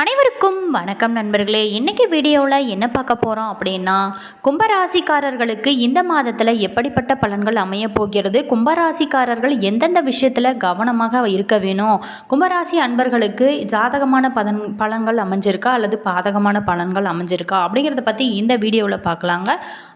அனைவருக்கும் வணக்கம் நண்பர்களே. இன்றைக்கி வீடியோவில் என்ன பார்க்க போகிறோம் அப்படின்னா, கும்பராசிக்காரர்களுக்கு இந்த மாதத்தில் எப்படிப்பட்ட பலன்கள் அமைய போகிறது, கும்பராசிக்காரர்கள் எந்தெந்த விஷயத்தில் கவனமாக இருக்க வேணும், கும்பராசி அன்பர்களுக்கு ஜாதகமான பலன்கள் அமைஞ்சிருக்கா அல்லது பாதகமான பலன்கள் அமைஞ்சிருக்கா அப்படிங்கிறத பற்றி இந்த வீடியோவில் பார்க்கலாங்க.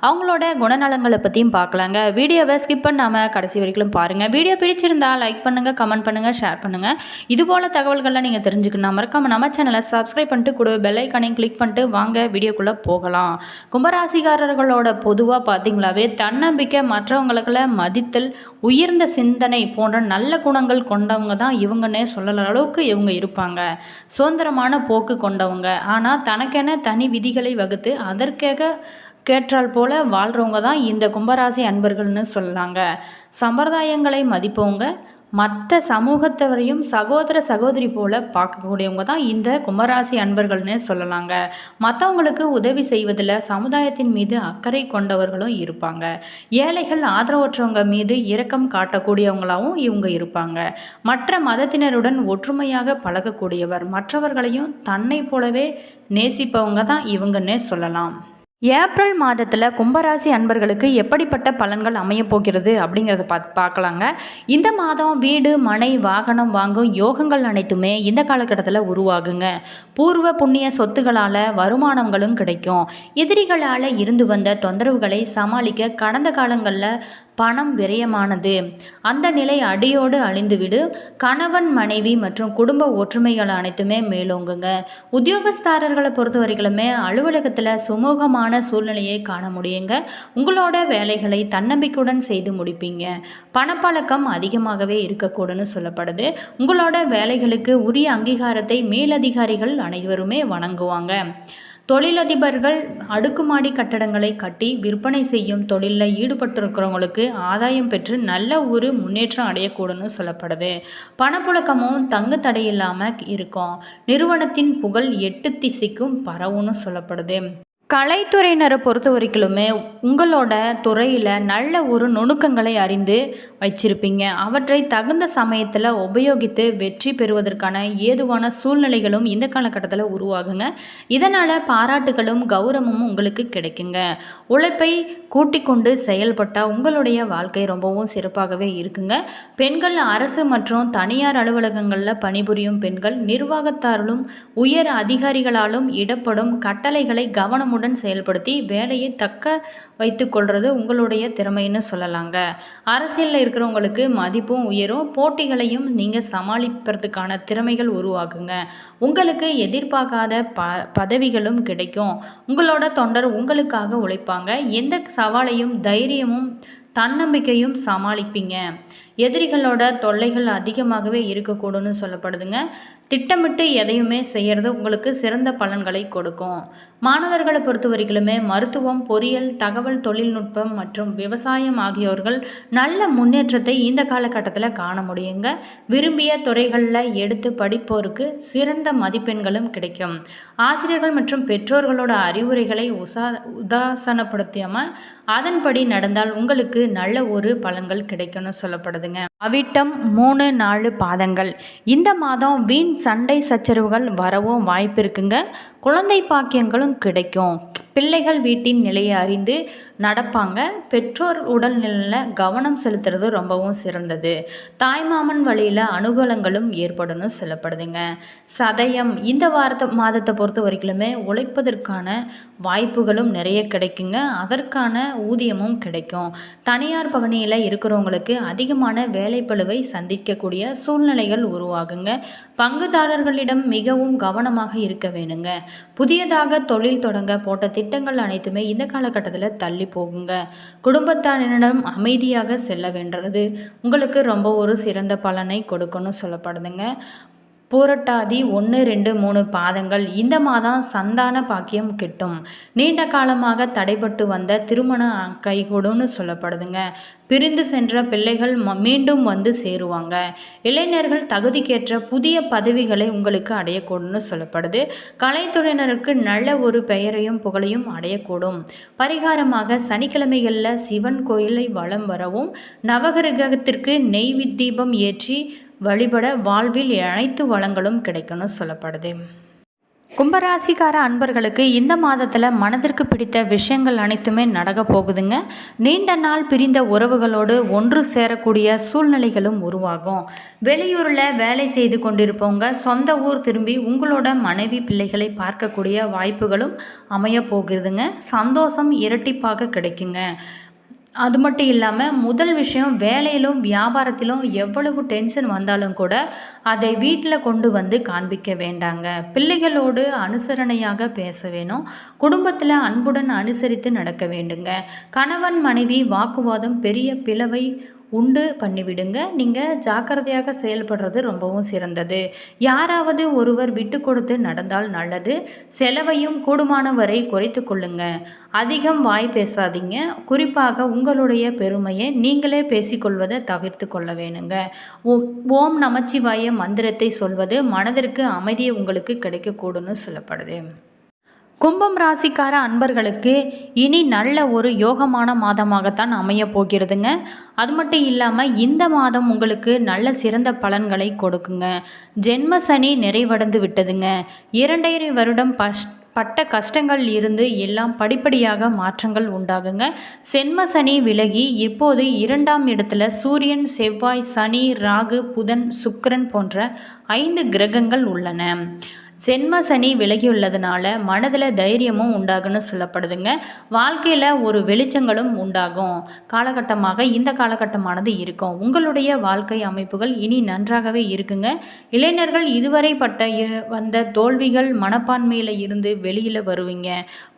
அவங்களோட குணநலங்களை பற்றியும் பார்க்கலாங்க. வீடியோவை ஸ்கிப் பண்ணாமல் கடைசி வரைக்கும் பாருங்கள். வீடியோ பிடிச்சிருந்தால் லைக் பண்ணுங்கள், கமெண்ட் பண்ணுங்கள், ஷேர் பண்ணுங்கள். இதுபோல் தகவல்கள்லாம் நீங்கள் தெரிஞ்சுக்கணும் மறக்காமல் நம்ம சேனலை சப்ஸ்கிரைப் பண்ணிட்டு கூட பெல் ஐக்கானையும் கிளிக் பண்ணிட்டு வாங்க வீடியோக்குள்ளே போகலாம். கும்பராசிக்காரர்களோட பொதுவாக பார்த்தீங்களாவே தன்னம்பிக்கை, மற்றவங்களுக்குள்ள மதித்தல், உயர்ந்த சிந்தனை போன்ற நல்ல குணங்கள் கொண்டவங்க தான் இவங்கன்னே சொல்லல அளவுக்கு இவங்க இருப்பாங்க. சுதந்திரமான போக்கு கொண்டவங்க. ஆனால் தனக்கென தனி விதிகளை வகுத்து அதற்காக கேட்டால் போல வாழ்கிறவங்க தான் இந்த கும்பராசி அன்பர்கள்னு சொல்லலாங்க. சம்பிரதாயங்களை மதிப்பவங்க, மற்ற சமூகத்தவரையும் சகோதர சகோதரி போல பார்க்கக்கூடியவங்க தான் இந்த கும்பராசி அன்பர்கள்னு சொல்லலாங்க. மற்றவங்களுக்கு உதவி செய்வதில் சமுதாயத்தின் மீது அக்கறை கொண்டவர்களும் இருப்பாங்க. ஏழைகள், ஆதரவற்றவங்க மீது இரக்கம் காட்டக்கூடியவங்களாகவும் இவங்க இருப்பாங்க. மற்ற மதத்தினருடன் ஒற்றுமையாக பழகக்கூடியவர், மற்றவர்களையும் தன்னை போலவே நேசிப்பவங்க தான் இவங்கன்னே சொல்லலாம். ஏப்ரல் மாதத்தில் கும்பராசி அன்பர்களுக்கு எப்படிப்பட்ட பலன்கள் அமைய போகிறது அப்படிங்கிறத பார்க்கலாங்க. இந்த மாதம் வீடு, மனை, வாகனம் வாங்கும் யோகங்கள் அனைத்துமே இந்த காலகட்டத்தில் உருவாகுங்க. பூர்வ புண்ணிய சொத்துக்களால் வருமானங்களும் கிடைக்கும். எதிரிகளால் இருந்து வந்த தொந்தரவுகளை சமாளிக்க கடந்த காலங்களில் பணம் விரயமானது. அந்த நிலை அடியோடு அழிந்துவிடு. கணவன், மனைவி மற்றும் குடும்ப ஒற்றுமைகள் அனைத்துமே மேலோங்குங்க. உத்தியோகஸ்தாரர்களை பொறுத்த வரைக்குமே அலுவலகத்தில் சுமூகமான சூழ்நிலையை காண முடியுங்க. உங்களோட வேலைகளை தன்னம்பிக்கையுடன் செய்து முடிப்பீங்க. பணப்பழக்கம் அதிகமாகவே இருக்கக்கூடும்னு சொல்லப்படுது. உங்களோட வேலைகளுக்கு உரிய அங்கீகாரத்தை மேலதிகாரிகள் அனைவருமே வணங்குவாங்க. தொழிலதிபர்கள் அடுக்குமாடி கட்டடங்களை கட்டி விற்பனை செய்யும் தொழிலில் ஈடுபட்டிருக்கிறவங்களுக்கு ஆதாயம் பெற்று நல்ல ஒரு முன்னேற்றம் அடையக்கூடும்னு சொல்லப்படுது. பணப்புழக்கமும் தங்கு தடையில்லாமல் இருக்கும். நிறுவனத்தின் புகழ் 8 திசைக்கும் பரவுன்னு சொல்லப்படுது. கலைத்துறையினரை பொறுத்த வரைக்குமே உங்களோட துறையில் நல்ல ஒரு நுணுக்கங்களை அறிந்து வச்சிருப்பீங்க. அவற்றை தகுந்த சமயத்தில் உபயோகித்து வெற்றி பெறுவதற்கான ஏதுவான சூழ்நிலைகளும் இந்த காலகட்டத்தில் உருவாகுங்க. இதனால் பாராட்டுகளும் கௌரவமும் உங்களுக்கு கிடைக்குங்க. உழைப்பை கூட்டிக் கொண்டு செயல்பட்டால் உங்களுடைய வாழ்க்கை ரொம்பவும் சிறப்பாகவே இருக்குங்க. பெண்கள், அரசு மற்றும் தனியார் அலுவலகங்களில் பணிபுரியும் பெண்கள், நிர்வாகத்தாராலும் உயர் அதிகாரிகளாலும் இடப்படும் கட்டளைகளை கவனமுடன் செயல்படுத்தி வேலையை தக்க வைத்து கொள்வது உங்களுடைய திறமைன்னு சொல்லலாங்க. அரசியலில் இருக்கிறவங்களுக்கு மதிப்பும் உயரும். போட்டிகளையும் நீங்கள் சமாளிப்பதற்கான திறமைகள் உருவாகுங்க. உங்களுக்கு எதிர்பார்க்காத பதவிகளும் கிடைக்கும். உங்களோட தொண்டர் உங்களுக்காக உழைப்பாங்க. எந்த சவாலையும் தைரியமும் தன்னம்பிக்கையும் சமாளிப்பீங்க. எதிரிகளோட தொல்லைகள் அதிகமாகவே இருக்கக்கூடும்னு சொல்லப்படுதுங்க. திட்டமிட்டு எதையுமே செய்கிறது உங்களுக்கு சிறந்த பலன்களை கொடுக்கும். மாணவர்களை பொறுத்த வரைக்குமே மருத்துவம், பொறியியல், தகவல் தொழில்நுட்பம் மற்றும் விவசாயம் ஆகியோர்கள் நல்ல முன்னேற்றத்தை இந்த காலகட்டத்தில் காண முடியுங்க. விரும்பிய துறைகளில் எடுத்து படிப்போருக்கு சிறந்த மதிப்பெண்களும் கிடைக்கும். ஆசிரியர்கள் மற்றும் பெற்றோர்களோட அறிவுரைகளை உதாசனப்படுத்தாமல் அதன்படி நடந்தால் உங்களுக்கு நல்ல ஒரு பலன்கள் கிடைக்கும்னு சொல்லப்படுதுங்க. அவிட்டம் 3, 4 பாதங்கள். இந்த மாதம் வீண் சண்டை சச்சரவுகள் வரவும் வாய்ப்பு இருக்குங்க. குழந்தை பாக்கியங்களும் கிடைக்கும். பிள்ளைகள் வீட்டின் நிலையை அறிந்து நடப்பாங்க. பெற்றோர் உடல்நிலையில் கவனம் செலுத்துறது ரொம்பவும் சிறந்தது. தாய்மாமன் வழியில் அனுகூலங்களும் ஏற்படும்னு சொல்லப்படுதுங்க. சதயம். இந்த மாதத்தை பொறுத்த வரைக்குமே உழைப்பதற்கான வாய்ப்புகளும் நிறைய கிடைக்குங்க. அதற்கான ஊதியமும் கிடைக்கும். தனியார் பகுதியில் இருக்கிறவங்களுக்கு அதிகமான வேலைப்பளுவை சந்திக்கக்கூடிய சூழ்நிலைகள் உருவாகுங்க. பங்குதாரர்களிடம் மிகவும் கவனமாக இருக்க வேணுங்க. புதியதாக தொழில் தொடங்க போட்ட திட்டங்கள் அனைத்துமே இந்த காலகட்டத்தில் தள்ளி போகுங்க. குடும்பத்தாரிடம் அமைதியாக செல்ல வேண்டது உங்களுக்கு ரொம்ப ஒரு சிறந்த பலனை கொடுக்கணும்னு சொல்லப்படுதுங்க. பூரட்டாதி 1, 2, 3 பாதங்கள். இந்த மாதம் சந்தான பாக்கியம் கிட்டும். நீண்ட காலமாக தடைபட்டு வந்த திருமணம் கைகூடும்னு சொல்லப்படுதுங்க. பிரிந்து சென்ற பிள்ளைகள் மீண்டும் வந்து சேருவாங்க. இளைஞர்கள் தகுதிக்கேற்ற புதிய பதவிகளை உங்களுக்கு அடையக்கூடும்னு சொல்லப்படுது. கலைத்துறையினருக்கு நல்ல ஒரு பெயரையும் புகழையும் அடையக்கூடும். பரிகாரமாக சனிக்கிழமைகளில் சிவன் கோயிலை வலம் வரவும், நவகிரகத்திற்கு நெய் தீபம் ஏற்றி வழிபட வாழ்வில் அனைத்து வளங்களும் கிடைக்கணும்னு சொல்லப்படுது. கும்பராசிக்கார அன்பர்களுக்கு இந்த மாதத்தில் மனதிற்கு பிடித்த விஷயங்கள் அனைத்துமே நடக்க போகுதுங்க. நீண்ட நாள் பிரிந்த உறவுகளோடு ஒன்று சேரக்கூடிய சூழ்நிலைகளும் உருவாகும். வெளியூரில் வேலை செய்து கொண்டிருப்பவங்க சொந்த ஊர் திரும்பி உங்களோட மனைவி பிள்ளைகளை பார்க்கக்கூடிய வாய்ப்புகளும் அமைய போகுதுங்க. சந்தோஷம் இரட்டிப்பாக கிடைக்குங்க. அது மட்டும் இல்லாமல் முதல் விஷயம், வேலையிலும் வியாபாரத்திலும் எவ்வளவு டென்ஷன் வந்தாலும் கூட அதை வீட்டில் கொண்டு வந்து காண்பிக்க வேண்டாங்க. பிள்ளைகளோடு அனுசரணையாக பேச வேணும். குடும்பத்தில் அன்புடன் அனுசரித்து நடக்க வேண்டுங்க. கணவன் மனைவி வாக்குவாதம் பெரிய பிளவை உண்டு பண்ணிவிடுங்க. நீங்கள் ஜாக்கிரதையாக செயல்படுறது ரொம்பவும் சிறந்தது. யாராவது ஒருவர் விட்டு கொடுத்து நடந்தால் நல்லது. செலவையும் கூடுமான வரை குறைத்து கொள்ளுங்க. அதிகம் வாய் பேசாதீங்க. குறிப்பாக உங்களுடைய பெருமையை நீங்களே பேசிக்கொள்வதை தவிர்த்து கொள்ள வேணுங்க. ஓம் நமச்சிவாய மந்திரத்தை சொல்வது மனதிற்கு அமைதியை உங்களுக்கு கிடைக்கக்கூடும்னு சொல்லப்படுது. கும்பம் ராசிக்கார அன்பர்களுக்கு இனி நல்ல ஒரு யோகமான மாதமாகத்தான் அமைய போகிறதுங்க. அது மட்டும் இல்லாமல் இந்த மாதம் உங்களுக்கு நல்ல சிறந்த பலன்களை கொடுக்குங்க. ஜென்ம சனி நிறைவடைந்து விட்டதுங்க. 2.5 வருடம் பட்ட கஷ்டங்கள் இருந்து எல்லாம் படிப்படியாக மாற்றங்கள் உண்டாகுங்க. சென்ம சனி விலகி இப்போது 2ஆம் இடத்துல சூரியன், செவ்வாய், சனி, ராகு, புதன், சுக்கிரன் போன்ற 5 கிரகங்கள் உள்ளன. சென்ம சனி விலகியுள்ளதுனால மனதில் தைரியமும் உண்டாகுன்னு சொல்லப்படுதுங்க. வாழ்க்கையில் ஒரு வெளிச்சங்களும் உண்டாகும் காலகட்டமாக இந்த காலகட்டமானது இருக்கும். உங்களுடைய வாழ்க்கை அமைப்புகள் இனி நன்றாகவே இருக்குங்க. இளைஞர்கள் இதுவரை வந்த தோல்விகள் மனப்பான்மையில் இருந்து வெளியில் வருவீங்க.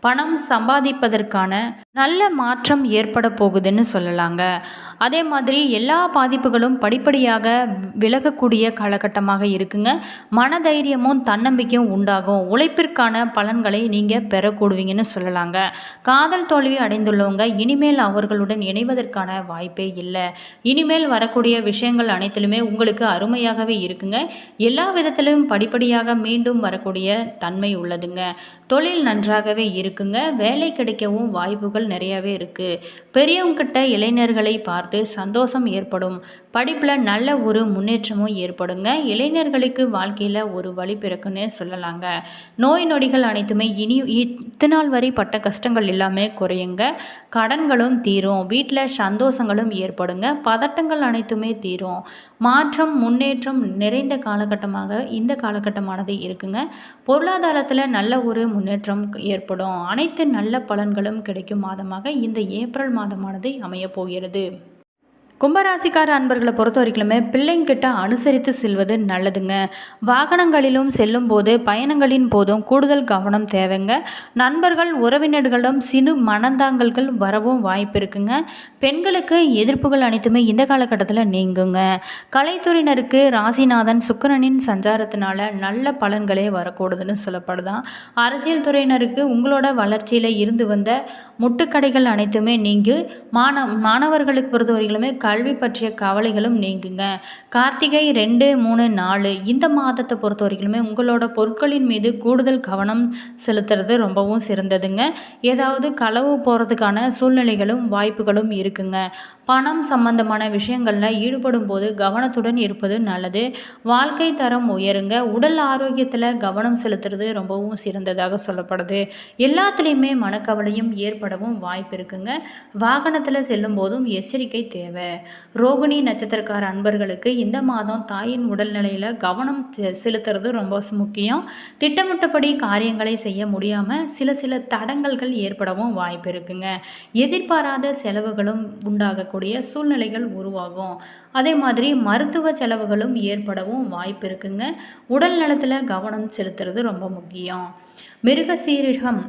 பணம் சம்பாதிப்பதற்கான நல்ல மாற்றம் ஏற்பட போகுதுன்னு சொல்லலாங்க. அதே மாதிரி எல்லா பாதிப்புகளும் படிப்படியாக விலகக்கூடிய காலகட்டமாக இருக்குங்க. மனதைரியமும் தன்னம்பிக்கையும் உண்டாகும். உழைப்பிற்கான பலன்களை நீங்கள் பெறக்கூடுவீங்கன்னு சொல்லலாங்க. காதல் தோல்வி அடைந்துள்ளவங்க இனிமேல் அவர்களுடன் இணைவதற்கான வாய்ப்பே இல்லை. இனிமேல் வரக்கூடிய விஷயங்கள் அனைத்திலுமே உங்களுக்கு அருமையாகவே இருக்குங்க. எல்லா விதத்திலும் படிப்படியாக மீண்டும் வரக்கூடிய தன்மை உள்ளதுங்க. தொழில் நன்றாகவே இருக்குங்க. வேலை கிடைக்கவும் வாய்ப்புகள் நிறையவே இருக்குது. பெரியவங்கிட்ட இளைஞர்களை பார்த்து சந்தோஷம் ஏற்படும். படிப்பில் நல்ல ஒரு முன்னேற்றமும் ஏற்படுங்க. இளைஞர்களுக்கு வாழ்க்கையில் ஒரு வழி பிறக்குன்னு சொல்லலாங்க. நோய் நொடிகள் அனைத்துமே இனி இத்தநாள் வரை பட்ட கஷ்டங்கள் எல்லாமே குறையுங்க. கடன்களும் தீரும். வீட்டில் சந்தோஷங்களும் ஏற்படுங்க. பதட்டங்கள் அனைத்துமே தீரும். மாற்றம் முன்னேற்றம் நிறைந்த காலகட்டமாக இந்த காலகட்டமானது இருக்குங்க. பொருளாதாரத்தில் நல்ல ஒரு முன்னேற்றம் ஏற்படும். அனைத்து நல்ல பலன்களும் கிடைக்கும் மாதமாக இந்த ஏப்ரல் மாதமானது அமையப் போகிறது. கும்பராசிக்கார அன்பர்களை பொறுத்த வரைக்குமே பிள்ளைங்கிட்ட அனுசரித்து செல்வது நல்லதுங்க. வாகனங்களிலும் செல்லும் போது பயணங்களின் போதும் கூடுதல் கவனம் தேவைங்க. நண்பர்கள் உறவினர்களிடம் சிறு மனந்தாங்கல்கள் வரவும் வாய்ப்பு இருக்குங்க. பெண்களுக்கு எதிர்ப்புகள் அனைத்துமே இந்த காலகட்டத்தில் நீங்குங்க. கலைத்துறையினருக்கு ராசிநாதன் சுக்கிரனின் சஞ்சாரத்தினால நல்ல பலன்களே வரக்கூடுதுன்னு சொல்லப்படுதான். அரசியல் துறையினருக்கு உங்களோட வளர்ச்சியில் இருந்து வந்த முட்டுக்கடைகள் அனைத்துமே நீங்கி மாணவர்களுக்கு பொறுத்தவரைகளுமே கல்வி பற்றிய கவலைகளும் நீங்குங்க. கார்த்திகை 2, 3, 4 இந்த மாதத்தை பொறுத்த வரைக்குமே உங்களோட பொருட்களின் மீது கூடுதல் கவனம் செலுத்துறது ரொம்பவும் சிறந்ததுங்க. ஏதாவது களவு போகிறதுக்கான சூழ்நிலைகளும் வாய்ப்புகளும் இருக்குங்க. பணம் சம்பந்தமான விஷயங்களில் ஈடுபடும் போது கவனத்துடன் இருப்பது நல்லது. வாழ்க்கை தரம் உயருங்க. உடல் ஆரோக்கியத்தில் கவனம் செலுத்துறது ரொம்பவும் சிறந்ததாக சொல்லப்படுது. எல்லாத்துலேயுமே மனக்கவலையும் ஏற்படவும் வாய்ப்பு இருக்குங்க. வாகனத்தில் செல்லும் போதும் எச்சரிக்கை தேவை. ரோகிணி நட்சத்திரக்கார அன்பர்களுக்கு இந்த மாதம் தாயின் உடல்நிலையில் கவனம் செலுத்துறது ரொம்ப முக்கியம். திட்டமிட்டபடி காரியங்களை செய்ய முடியாமல் சில தடங்கல்கள் ஏற்படவும் வாய்ப்பு இருக்குங்க. எதிர்பாராத செலவுகளும் உண்டாகக்கூடிய சூழ்நிலைகள் உருவாகும். அதே மாதிரி மருத்துவ செலவுகளும் ஏற்படவும் வாய்ப்பு இருக்குங்க. உடல் நலத்தில் கவனம் செலுத்துறது ரொம்ப முக்கியம். மிருகசீரிகம்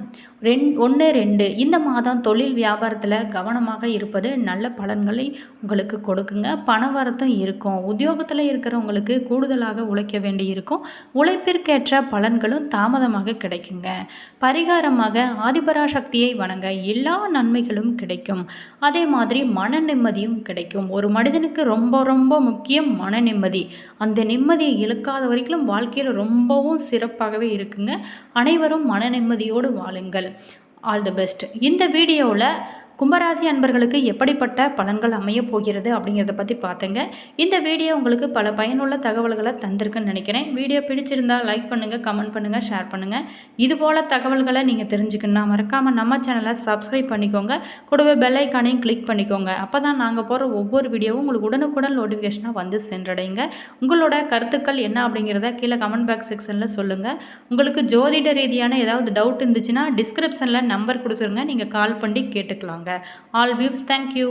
1, 2 இந்த மாதம் தொழில் வியாபாரத்தில் கவனமாக இருப்பது நல்ல பலன்களை உங்களுக்கு கொடுக்குங்க. பணவரத்தும் இருக்கும். உத்தியோகத்தில் இருக்கிறவங்களுக்கு கூடுதலாக உழைக்க வேண்டி இருக்கும். உழைப்பிற்கேற்ற பலன்களும் தாமதமாக கிடைக்குங்க. பரிகாரமாக ஆதிபராசக்தியை வணங்க எல்லா நன்மைகளும் கிடைக்கும். அதே மாதிரி மன நிம்மதியும் கிடைக்கும். ஒரு மனிதனுக்கு ரொம்ப ரொம்ப முக்கியம் மன நிம்மதி. அந்த நிம்மதியை இழக்காத வரைக்கும் வாழ்க்கையில் ரொம்பவும் சிறப்பாகவே இருக்குங்க. அனைவரும் மன நிம்மதியோடு வாழுங்கள். All the best. இந்த வீடியோவில் கும்பராசி அன்பர்களுக்கு எப்படிப்பட்ட பலன்கள் அமைய போகிறது அப்படிங்கிறத பற்றி பார்த்துங்க. இந்த வீடியோ உங்களுக்கு பல பயனுள்ள தகவல்களை தந்திருக்குன்னு நினைக்கிறேன். வீடியோ பிடிச்சிருந்தால் லைக் பண்ணுங்கள், கமெண்ட் பண்ணுங்கள், ஷேர் பண்ணுங்கள். இதுபோல் தகவல்களை நீங்கள் தெரிஞ்சுக்கணும்னா மறக்காமல் நம்ம சேனலை சப்ஸ்கிரைப் பண்ணிக்கோங்க. கூடவே பெல் ஐக்கானையும் கிளிக் பண்ணிக்கோங்க. அப்போ தான் நாங்கள் போகிற ஒவ்வொரு வீடியோவும் உங்களுக்கு உடனுக்குடன் நோட்டிஃபிகேஷனாக வந்து சென்றடைங்க. உங்களோட கருத்துக்கள் என்ன அப்படிங்கிறத கீழே கமெண்ட் பாக்ஸ் செக்ஷனில் சொல்லுங்கள். உங்களுக்கு ஜோதிட ரீதியான ஏதாவது டவுட் இருந்துச்சுன்னா டிஸ்கிரிப்ஷனில் நம்பர் கொடுத்துருங்க, நீங்கள் கால் பண்ணி கேட்டுக்கலாங்க. All views, thank you.